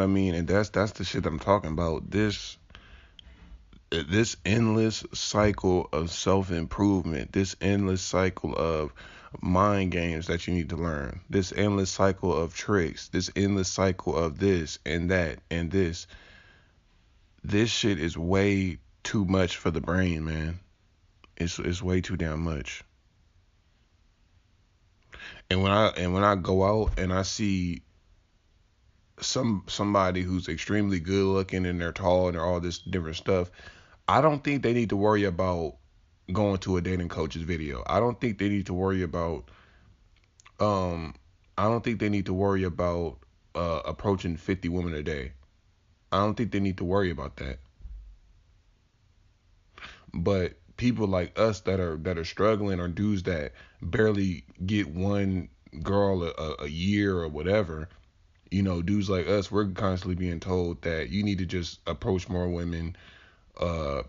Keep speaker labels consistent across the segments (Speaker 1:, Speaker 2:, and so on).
Speaker 1: I mean, and that's the shit I'm talking about. This endless cycle of self improvement, this endless cycle of mind games that you need to learn, this endless cycle of tricks, this endless cycle of this and that and this. This shit is way too much for the brain, man. It's way too damn much. And when I go out and I see somebody who's extremely good looking and they're tall and they're all this different stuff, I don't think they need to worry about going to a dating coach's video. I don't think they need to worry about um I don't think they need to worry about approaching 50 women a day. I don't think they need to worry about that. But people like us that are struggling, or dudes that barely get one girl a year or whatever, dudes like us, we're constantly being told that you need to just approach more women. uh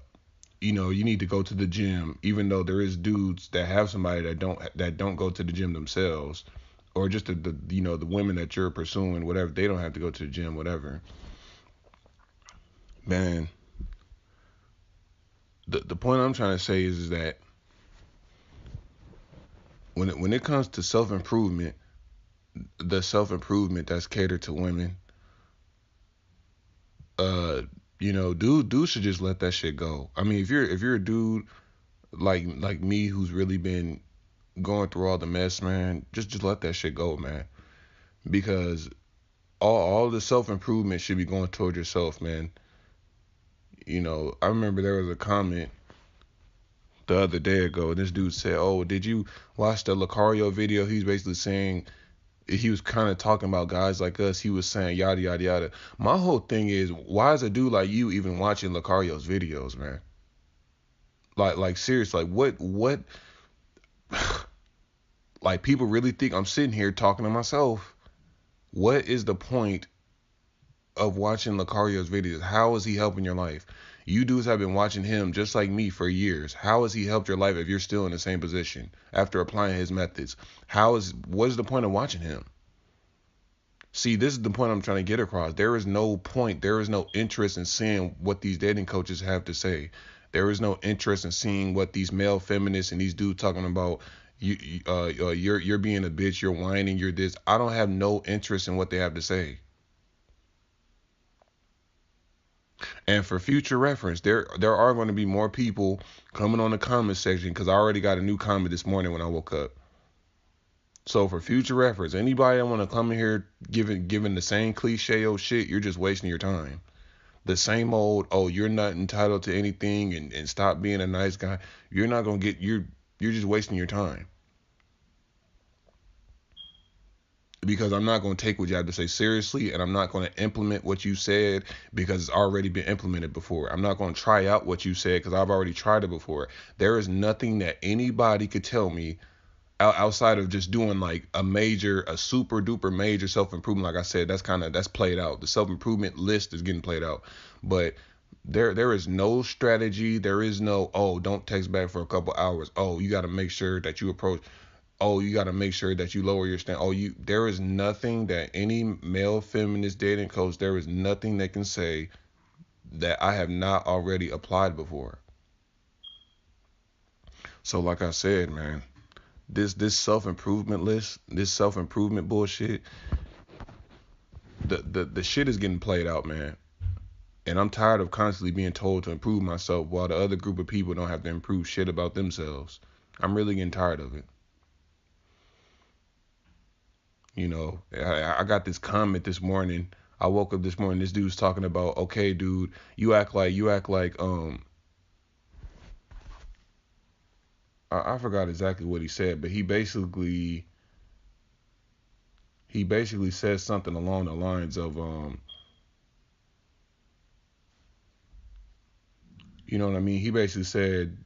Speaker 1: you need to go to the gym, even though there is dudes that have somebody that don't go to the gym themselves, or just the women that you're pursuing, whatever, they don't have to go to the gym, whatever. Man, the point I'm trying to say is that when it comes to self improvement, the self improvement that's catered to women, uh, dude should just let that shit go. I mean, if you're a dude like me who's really been going through all the mess, man, just let that shit go, man. Because all the self improvement should be going towards yourself, man. I remember there was a comment the other day ago, and this dude said, "Oh, did you watch the Lucario video?" He's basically saying, he was kind of talking about guys like us. He was saying yada yada yada. My whole thing is, why is a dude like you even watching Lucario's videos, man? Like seriously, like what like people really think I'm sitting here talking to myself. What is the point of watching Lucario's videos? How is he helping your life? You dudes have been watching him just like me for years. How has he helped your life if you're still in the same position after applying his methods? What is the point of watching him? See, this is the point I'm trying to get across. There is no point, there is no interest in seeing what these dating coaches have to say. There is no interest in seeing what these male feminists and these dudes talking about. You're being a bitch, you're whining, you're this. I don't have no interest in what they have to say. And for future reference, there are going to be more people coming on the comment section, because I already got a new comment this morning when I woke up. So for future reference, anybody that want to come in here giving the same cliche old shit, you're just wasting your time. The same old, oh, you're not entitled to anything, and stop being a nice guy. You're not gonna get you're just wasting your time. Because I'm not going to take what you have to say seriously, and I'm not going to implement what you said because it's already been implemented before. I'm not going to try out what you said because I've already tried it before. There is nothing that anybody could tell me outside of just doing like a super duper major self improvement. Like I said, that's played out. The self improvement list is getting played out, but there is no strategy. There is no, oh, don't text back for a couple hours. Oh, you got to make sure that you approach. Oh, you got to make sure that you lower your stand. Oh, there is nothing that any male feminist dating coach, there is nothing they can say that I have not already applied before. So like I said, man, this self improvement list, this self improvement bullshit, the shit is getting played out, man. And I'm tired of constantly being told to improve myself while the other group of people don't have to improve shit about themselves. I'm really getting tired of it. I got this comment this morning. I woke up this morning. This dude's talking about, okay, dude, you act like I forgot exactly what he said, but he basically said something along the lines of, you know what I mean? He basically said,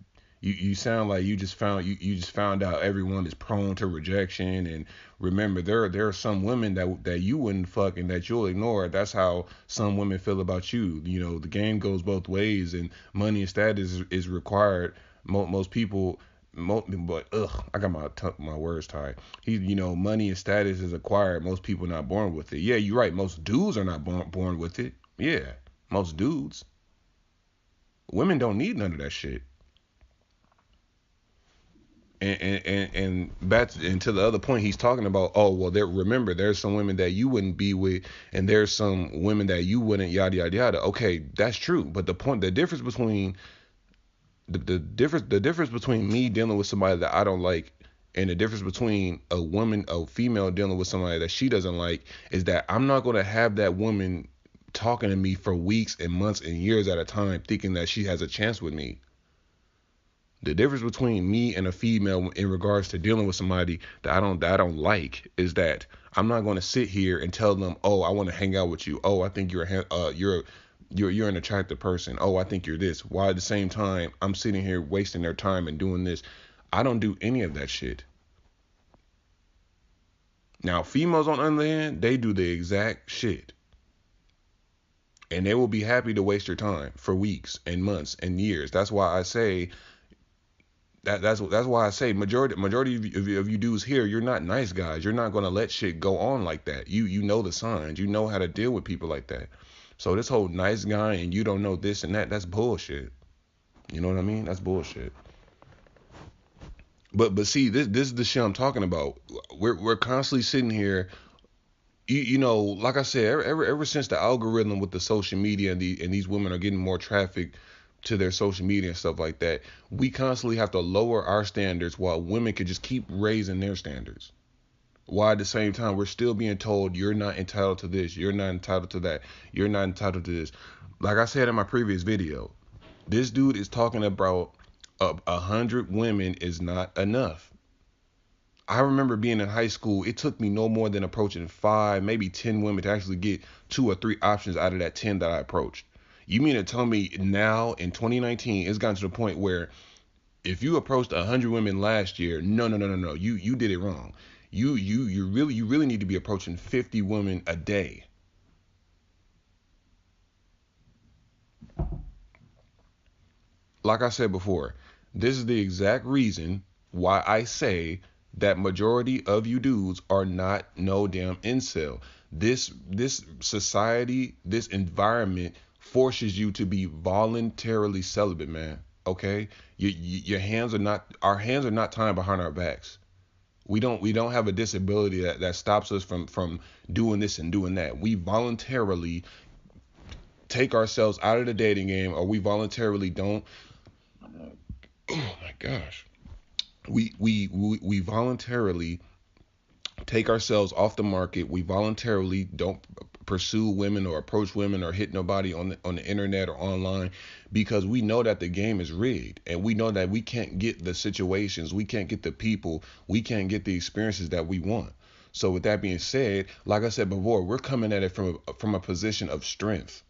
Speaker 1: you sound like you just found out everyone is prone to rejection, and remember, there are some women that you wouldn't fuck and that you'll ignore. That's how some women feel about you. The game goes both ways, and money and status is required. Most people, but I got my words tied. Money and status is acquired. Most people not born with it. Yeah, you're right. Most dudes are not born with it. Yeah, most dudes. Women don't need none of that shit. And back and to the other point, he's talking about. Oh well, there's some women that you wouldn't be with, and there's some women that you wouldn't. Yada yada yada. Okay, that's true. But the difference between the difference between me dealing with somebody that I don't like and the difference between a female dealing with somebody that she doesn't like is that I'm not going to have that woman talking to me for weeks and months and years at a time thinking that she has a chance with me. The difference between me and a female in regards to dealing with somebody that I don't like is that I'm not going to sit here and tell them, "Oh, I want to hang out with you. Oh, I think you're an attractive person. Oh, I think you're this." While at the same time, I'm sitting here wasting their time and doing this. I don't do any of that shit. Now, females on the other hand, they do the exact shit. And they will be happy to waste your time for weeks and months and years. That's why I say majority of you dudes here, you're not nice guys. You're not gonna let shit go on like that. You know the signs. You know how to deal with people like that. So this whole nice guy and you don't know this and that, that's bullshit. You know what I mean? That's bullshit. But see, this is the shit I'm talking about. We're constantly sitting here. Like I said, ever since the algorithm with the social media and these women are getting more traffic to their social media and stuff like that, we constantly have to lower our standards while women could just keep raising their standards. While at the same time we're still being told you're not entitled to this, you're not entitled to that, you're not entitled to this. Like I said in my previous video, this dude is talking about 100 women is not enough. I remember being in high school, it took me no more than approaching 5, maybe 10 women to actually get 2 or 3 options out of that 10 that I approached. You mean to tell me now in 2019, it's gotten to the point where if you approached 100 women last year, no, you did it wrong. You really need to be approaching 50 women a day. Like I said before, this is the exact reason why I say that majority of you dudes are not no damn incel. This society, this environment forces you to be voluntarily celibate, man. Okay, your hands are not our hands are not tied behind our backs. We don't have a disability that stops us from doing this and doing that. We voluntarily take ourselves out of the dating game, or we voluntarily don't. Oh my gosh, we voluntarily take ourselves off the market. We voluntarily don't pursue women or approach women or hit nobody on the internet or online because we know that the game is rigged and we know that we can't get the situations, we can't get the people, we can't get the experiences that we want. So with that being said, like I said before, we're coming at it from a position of strength.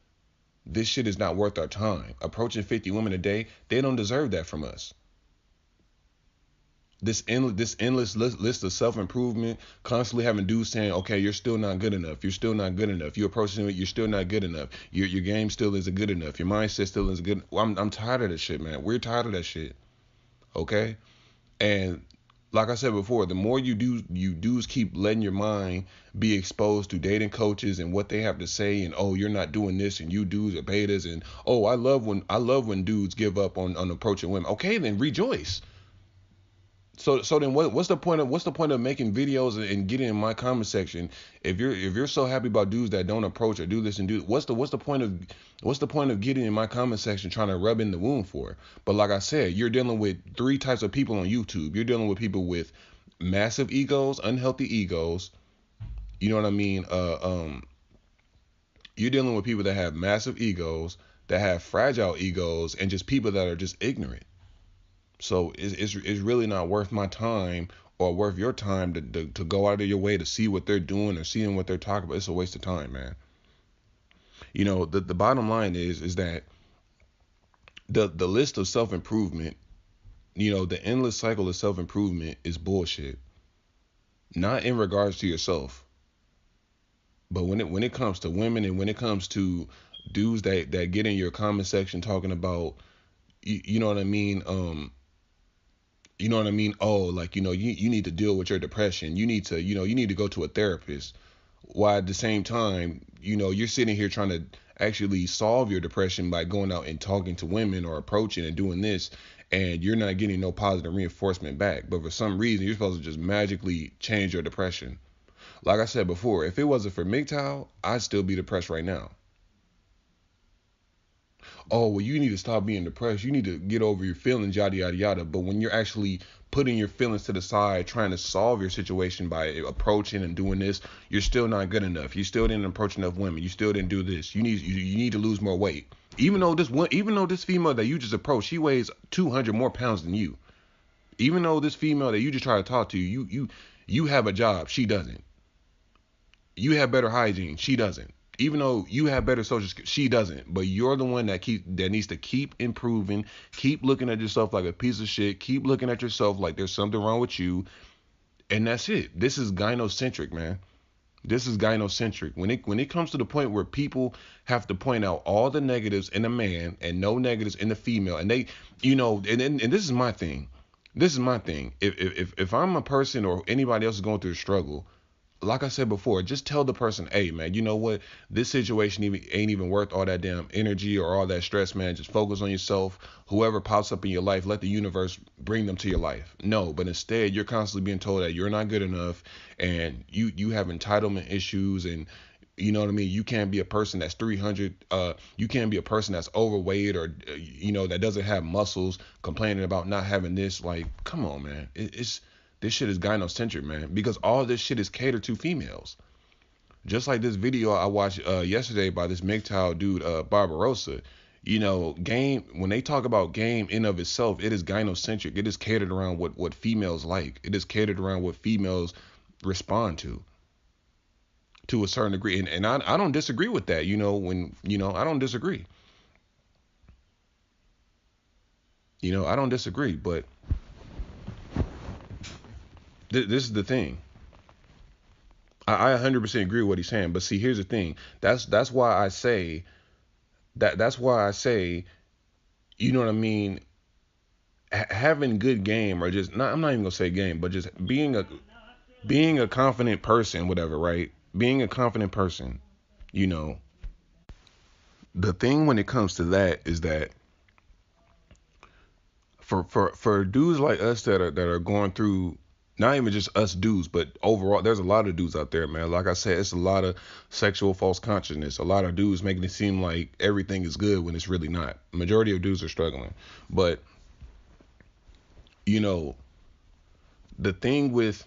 Speaker 1: This shit is not worth our time. Approaching 50 women a day, they don't deserve that from us. This endless list of self-improvement, constantly having dudes saying, okay, you're still not good enough, you're still not good enough, you're approaching it, you're still not good enough, your game still isn't good enough, your mindset still isn't good. Well, I'm tired of this shit, man. We're tired of that shit. Okay. And like I said before, the more you dudes keep letting your mind be exposed to dating coaches and what they have to say, and oh, you're not doing this, and you dudes are betas, and oh, I love when dudes give up on approaching women. Okay, then rejoice. So then what's the point of making videos and getting in my comment section if you're so happy about dudes that don't approach or do this and do what's the point of getting in my comment section trying to rub in the wound for? But like I said, you're dealing with 3 types of people on YouTube. You're dealing with people with massive egos, unhealthy egos. You know what I mean? You're dealing with people that have massive egos, that have fragile egos, and just people that are just ignorant. So it's really not worth my time or worth your time to go out of your way to see what they're doing or seeing what they're talking about. It's a waste of time, man. The bottom line is that the list of self improvement, the endless cycle of self improvement is bullshit. Not in regards to yourself, but when it comes to women and when it comes to dudes that get in your comment section talking about, you know what I mean, You know what I mean? Oh, like, you need to deal with your depression. You need to, you need to go to a therapist. While at the same time, you're sitting here trying to actually solve your depression by going out and talking to women or approaching and doing this, and you're not getting no positive reinforcement back. But for some reason, you're supposed to just magically change your depression. Like I said before, if it wasn't for MGTOW, I'd still be depressed right now. Oh, well, you need to stop being depressed. You need to get over your feelings, yada, yada, yada. But when you're actually putting your feelings to the side, trying to solve your situation by approaching and doing this, you're still not good enough. You still didn't approach enough women. You still didn't do this. You need to lose more weight. Even though this female that you just approached, she weighs 200 more pounds than you. Even though this female that you just try to talk to, you have a job, she doesn't. You have better hygiene, she doesn't. Even though you have better social skills, she doesn't. But you're the one that needs to keep improving, keep looking at yourself like a piece of shit, keep looking at yourself like there's something wrong with you, and that's it. This is gynocentric, man. This is gynocentric. When it comes to the point where people have to point out all the negatives in a man and no negatives in the female, and they, and this is my thing. This is my thing. If I'm a person or anybody else is going through a struggle, like I said before, just tell the person, hey man, you know what? This situation ain't even worth all that damn energy or all that stress, man. Just focus on yourself. Whoever pops up in your life, let the universe bring them to your life. No, but instead you're constantly being told that you're not good enough, and you have entitlement issues, and you know what I mean? You can't be a person that's 300. You can't be a person that's overweight, or that doesn't have muscles, complaining about not having this. Like, come on, man. It's this shit is gynocentric, man, because all this shit is catered to females. Just like this video I watched yesterday by this MGTOW dude, Barbarossa. Game, when they talk about game in of itself, it is gynocentric. It is catered around what females like. It is catered around what females respond to a certain degree. And I don't disagree with that. I don't disagree. I don't disagree, but this is the thing. I 100% agree with what he's saying, but see, here's the thing. That's why I say that's why I say, you know what I mean, having good game, or just not, I'm not even gonna say game, but just being a confident person, whatever, right? Being a confident person, you know, the thing when it comes to that is that for dudes like us that are going through, not even just us dudes, but overall, there's a lot of dudes out there, man. Like I said, it's a lot of sexual false consciousness. A lot of dudes making it seem like everything is good when it's really not. Majority of dudes are struggling. But, you know, the thing with,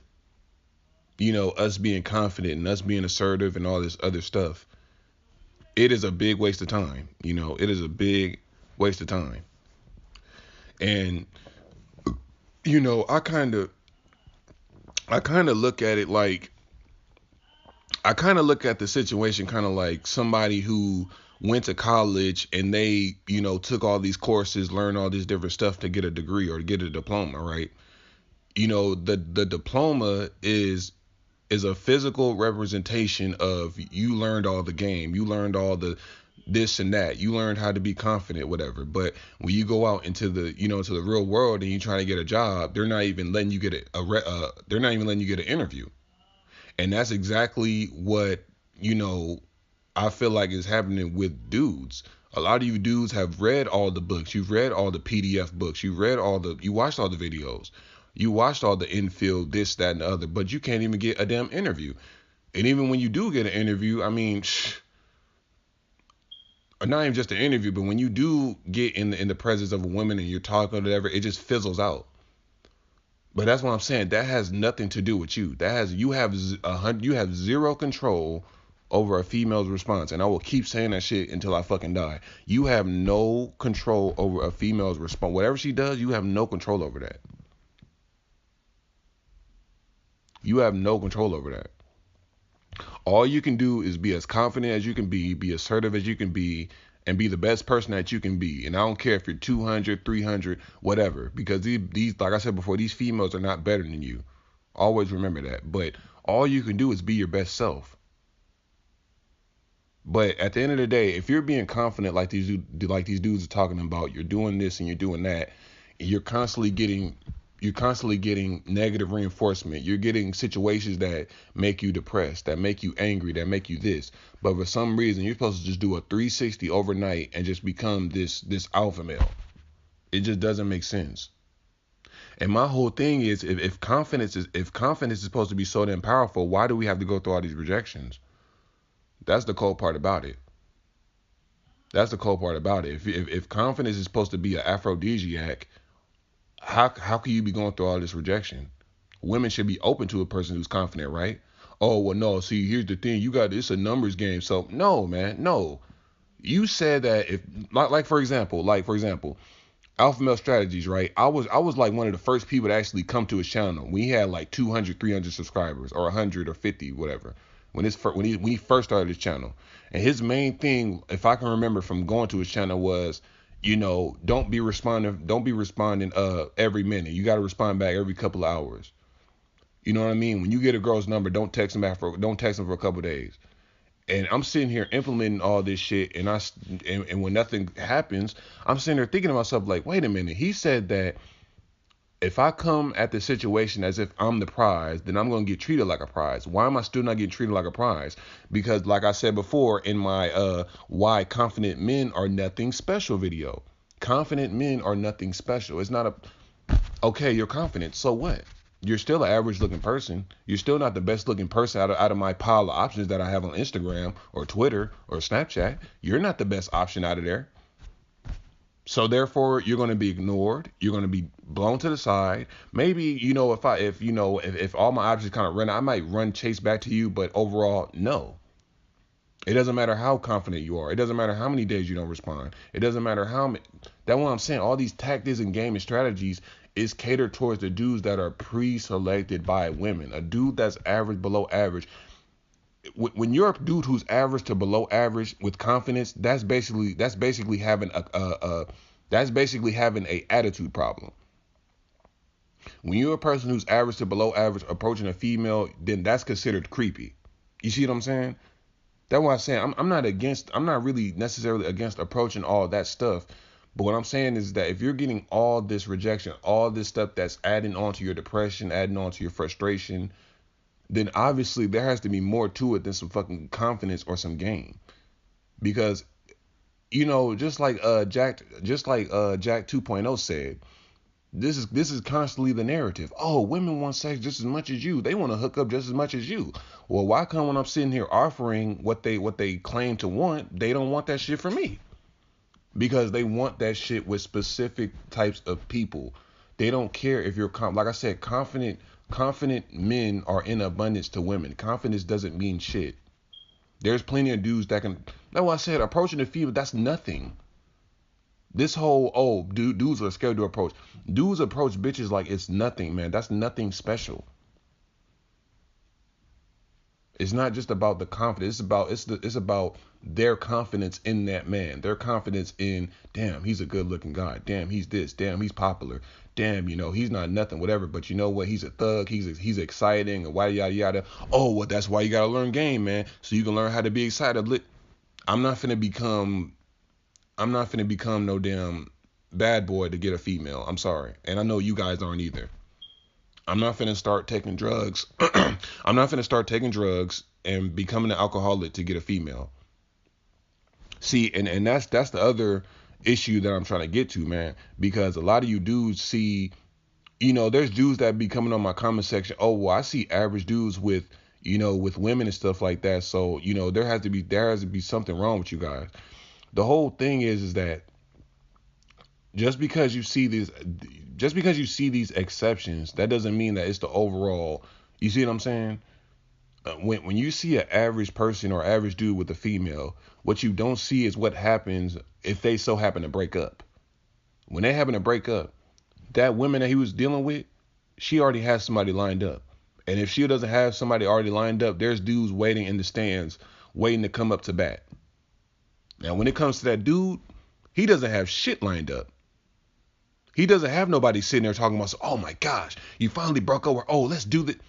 Speaker 1: us being confident and us being assertive and all this other stuff, it is a big waste of time. It is a big waste of time. And, you know, I kind of look at it like, I kind of look at the situation kind of like somebody who went to college and they, took all these courses, learned all this different stuff to get a degree or to get a diploma, right? The diploma is a physical representation of you learned all the game, you learned all the this and that, you learned how to be confident, whatever. But when you go out into the to the real world and you try to get a job, they're not even letting you get they're not even letting you get an interview. And that's exactly what, I feel like is happening with dudes. A lot of you dudes have read all the books. You've read all the PDF books. You watched all the videos. You watched all the infield, this, that, and the other, but you can't even get a damn interview. And even when you do get an interview, I mean, or not even just an interview, but when you do get in the presence of a woman and you're talking or whatever, it just fizzles out. But that's what I'm saying. That has nothing to do with you. You have zero control over a female's response, and I will keep saying that shit until I fucking die. You have no control over a female's response. Whatever she does, you have no control over that. You have no control over that. All you can do is be as confident as you can be assertive as you can be, and be the best person that you can be. And I don't care if you're 200, 300, whatever, because these, like I said before, these females are not better than you. Always remember that. But all you can do is be your best self. But at the end of the day, if you're being confident like these dudes are talking about, you're doing this and you're doing that, and you're constantly getting You're constantly getting negative reinforcement. You're getting situations that make you depressed, that make you angry, that make you this. But for some reason, you're supposed to just do a 360 overnight and just become this alpha male. It just doesn't make sense. And my whole thing is, if confidence is supposed to be so damn powerful, why do we have to go through all these rejections? That's the cold part about it. That's the cold part about it. If confidence is supposed to be an aphrodisiac, how can you be going through all this rejection? Women should be open to a person who's confident, right? Oh well, no. See, here's the thing. It's a numbers game. So no, man, no. You said that if like for example, Alpha Male Strategies, right? I was like one of the first people to actually come to his channel. We had like 200, 300 subscribers, or 100 or 50, whatever. When he first started his channel, and his main thing, if I can remember from going to his channel, was, don't be responding every minute. You got to respond back every couple of hours. You know what I mean? When you get a girl's number, don't text them for a couple of days. And I'm sitting here implementing all this shit, and when nothing happens, I'm sitting there thinking to myself, like, wait a minute. He said that if I come at the situation as if I'm the prize, then I'm gonna get treated like a prize. Why am I still not getting treated like a prize? Because, like I said before in my why confident men are nothing special video, confident men are nothing special. It's not a okay. You're confident, so what? You're still an average looking person. You're still not the best looking person out of my pile of options that I have on Instagram or Twitter or Snapchat. You're not the best option out of there. So therefore, you're going to be ignored. You're going to be blown to the side. Maybe, if all my options kind of run, I might run chase back to you. But overall, no. It doesn't matter how confident you are. It doesn't matter how many days you don't respond. It doesn't matter how many. That's what I'm saying. All these tactics and gaming strategies is catered towards the dudes that are pre-selected by women. A dude that's average, below average. When you're a dude who's average to below average with confidence, that's basically having a attitude problem. When you're a person who's average to below average approaching a female, then that's considered creepy. You see what I'm saying? That's why I'm saying I'm not really necessarily against approaching all that stuff. But what I'm saying is that if you're getting all this rejection, all this stuff that's adding on to your depression, adding on to your frustration, then obviously there has to be more to it than some fucking confidence or some game. Because, just like Jack 2.0 said, this is constantly the narrative. Oh, women want sex just as much as you. They want to hook up just as much as you. Well, why come when I'm sitting here offering what they claim to want, they don't want that shit from me? Because they want that shit with specific types of people. They don't care if you're like I said, confident men are in abundance to women. Confidence doesn't mean shit. There's plenty of dudes that can. That's why I said approaching a female, that's nothing. This whole dudes are scared to approach. Dudes approach bitches like it's nothing, man. That's nothing special. It's not just about the confidence. It's about their confidence in that man. Their confidence in, damn, he's a good looking guy. Damn, he's this. Damn, he's popular. Damn, he's not nothing, whatever. But you know what? He's a thug. He's exciting. And yada yada. Oh, well, that's why you gotta learn game, man. So you can learn how to be excited. I'm not finna become no damn bad boy to get a female. I'm sorry, and I know you guys aren't either. I'm not finna start taking drugs. I'm not finna start taking drugs and becoming an alcoholic to get a female. See, and that's the other issue that I'm trying to get to, man. Because a lot of you dudes see, there's dudes that be coming on my comment section. Oh, well, I see average dudes with women and stuff like that. So, there has to be something wrong with you guys. The whole thing is that just because you see these exceptions, that doesn't mean that it's the overall. You see what I'm saying? When you see an average person or average dude with a female, what you don't see is what happens if they so happen to break up. When they happen to break up, that woman that he was dealing with, she already has somebody lined up. And if she doesn't have somebody already lined up, there's dudes waiting in the stands, waiting to come up to bat. Now, when it comes to that dude, he doesn't have shit lined up. He doesn't have nobody sitting there talking about, oh my gosh, you finally broke over. Oh, let's do that.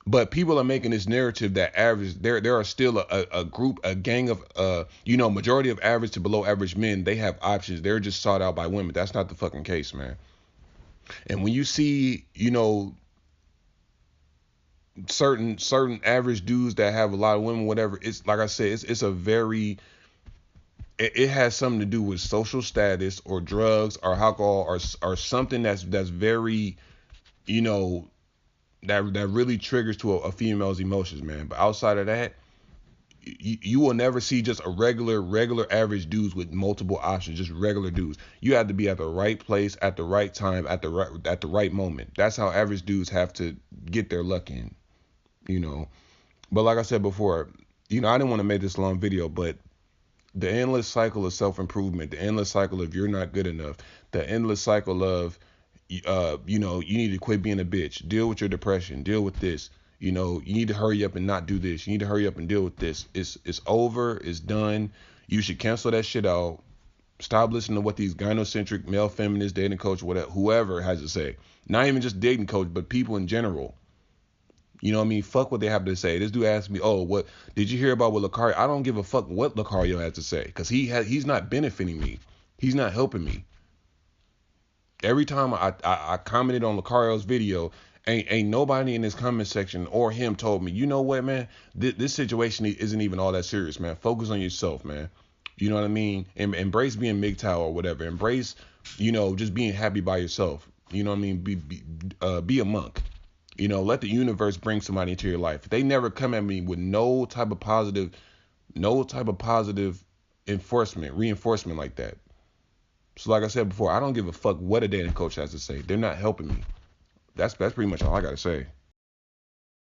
Speaker 1: But people are making this narrative that average, there are still a group, a gang of, majority of average to below average men. They have options. They're just sought out by women. That's not the fucking case, man. And when you see, certain average dudes that have a lot of women, whatever, it's like I said, it's a very, it has something to do with social status or drugs or alcohol or something that's very, you know, that really triggers to a female's emotions, man. But outside of that, you will never see just a regular average dudes with multiple options, just regular dudes. You have to be at the right place at the right time at the right moment. That's how average dudes have to get their luck in, you know. But like I said before, I didn't want to make this long video, but the endless cycle of self-improvement, the endless cycle of you're not good enough, the endless cycle of you need to quit being a bitch, deal with your depression, deal with this, you need to hurry up and not do this, you need to hurry up and deal with this. It's over, it's done. You should cancel that shit out. Stop listening to what these gynocentric male feminist dating coach, whatever, whoever has to say. Not even just dating coach, but people in general. You know what I mean? Fuck what they have to say. This dude asked me, "Oh, what did you hear about what Lucario?" I don't give a fuck what Lucario has to say, because he's not benefiting me. He's not helping me. Every time I commented on Lucario's video, ain't nobody in his comment section or him told me, you know what, man, this situation isn't even all that serious, man. Focus on yourself, man. You know what I mean? Embrace being MGTOW or whatever. Embrace, just being happy by yourself. You know what I mean? Be a monk. Let the universe bring somebody into your life. They never come at me with no type of positive reinforcement like that. So like I said before, I don't give a fuck what a dating coach has to say. They're not helping me. That's pretty much all I gotta say.